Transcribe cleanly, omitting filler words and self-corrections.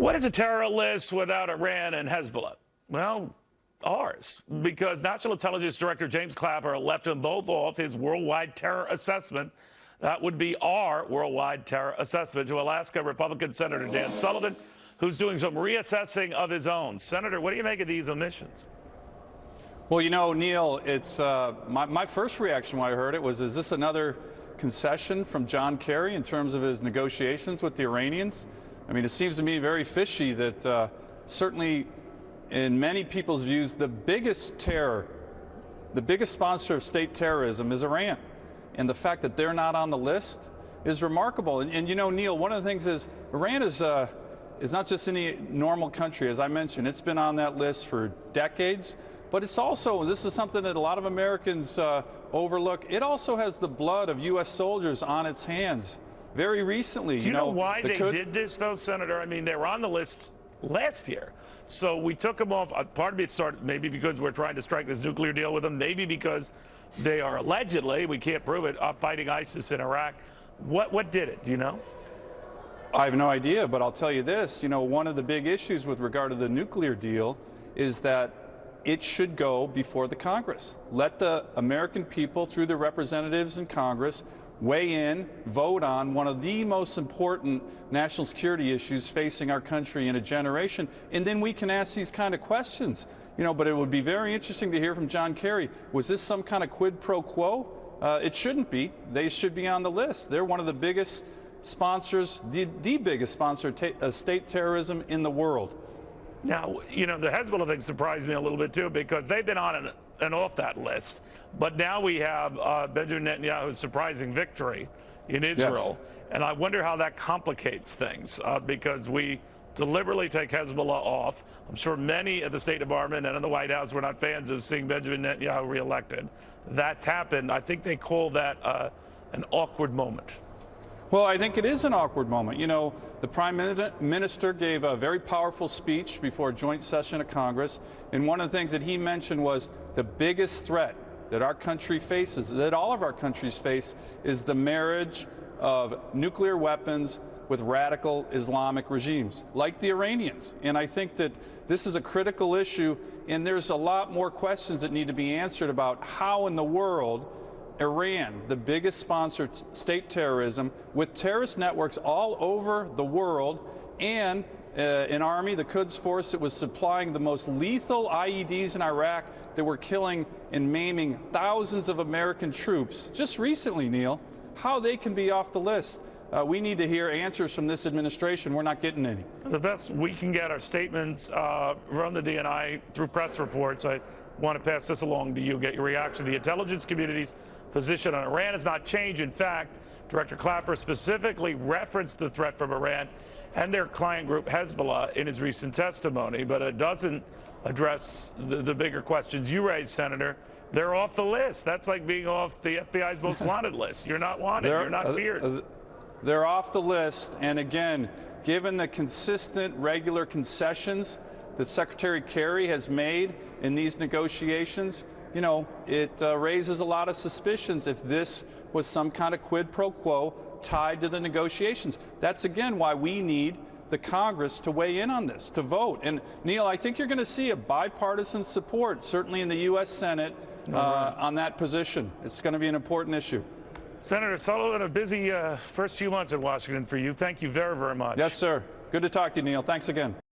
What is a terror list without Iran and Hezbollah? Well, ours, because National Intelligence Director James Clapper left them both off his worldwide terror assessment. That would be our worldwide terror assessment to Alaska Republican Senator Dan Sullivan, who's doing some reassessing of his own. Senator, what do you make of these omissions? Well, you know, Neil, it's my first reaction when I heard it was, is this another concession from John Kerry in terms of his negotiations with the Iranians? I mean, it seems to me very fishy that certainly in many people's views, the biggest sponsor of state terrorism is Iran. And the fact that they're not on the list is remarkable. And you know, Neil, one of the things is Iran is not just any normal country. As I mentioned, it's been on that list for decades. But it's also, this is something that a lot of Americans overlook, it also has the blood of U.S. soldiers on its hands. Very recently, do you know why they did this, though, Senator? I mean, they were on the list last year. So we took them off. Part of it started maybe because we're trying to strike this nuclear deal with them, maybe because they are allegedly, we can't prove it, fighting ISIS in Iraq. What did it? Do you know? I have no idea, but I'll tell you this. You know, one of the big issues with regard to the nuclear deal is that it should go before the Congress. Let the American people, through their representatives in Congress, weigh in, vote on one of the most important national security issues facing our country in a generation, and then we can ask these kind of questions. You know, but it would be very interesting to hear from John Kerry. Was this some kind of quid pro quo? It shouldn't be. They should be on the list. They're one of the biggest sponsors, the biggest sponsor of state terrorism in the world. Now, you know, the Hezbollah thing surprised me a little bit, too, because they've been on and off that list. But now we have Benjamin Netanyahu's surprising victory in Israel. Yes. And I wonder how that complicates things, because we deliberately take Hezbollah off. I'm sure many at the State Department and in the White House were not fans of seeing Benjamin Netanyahu reelected. That's happened. I think they call that an awkward moment. Well, I think it is an awkward moment. You know, the Prime Minister gave a very powerful speech before a joint session of Congress, and one of the things that he mentioned was the biggest threat that our country faces, that all of our countries face, is the marriage of nuclear weapons with radical Islamic regimes, like the Iranians. And I think that this is a critical issue, and there's a lot more questions that need to be answered about how in the world Iran, the biggest sponsor of state terrorism, with terrorist networks all over the world, and an army, the Quds Force, that was supplying the most lethal IEDs in Iraq that were killing and maiming thousands of American troops just recently, Neil, how they can be off the list. We need to hear answers from this administration. We're not getting any. The best we can get are statements from the DNI through press reports. I want to pass this along to you, get your reaction. The intelligence community's position on Iran has not changed. In fact, Director Clapper specifically referenced the threat from Iran and their client group Hezbollah in his recent testimony, but it doesn't address the bigger questions you raised, Senator. They're off the list. That's like being off the FBI's most wanted list. You're not wanted. You're not feared. They're off the list. And again, given the consistent, regular concessions that Secretary Kerry has made in these negotiations, you know, it raises a lot of suspicions if this was some kind of quid pro quo tied to the negotiations. That's, again, why we need the Congress to weigh in on this, to vote. And, Neil, I think you're going to see a bipartisan support, certainly in the U.S. Senate, on that position. It's going to be an important issue. Senator Sullivan, a busy first few months in Washington for you. Thank you very, very much. Yes, sir. Good to talk to you, Neil. Thanks again.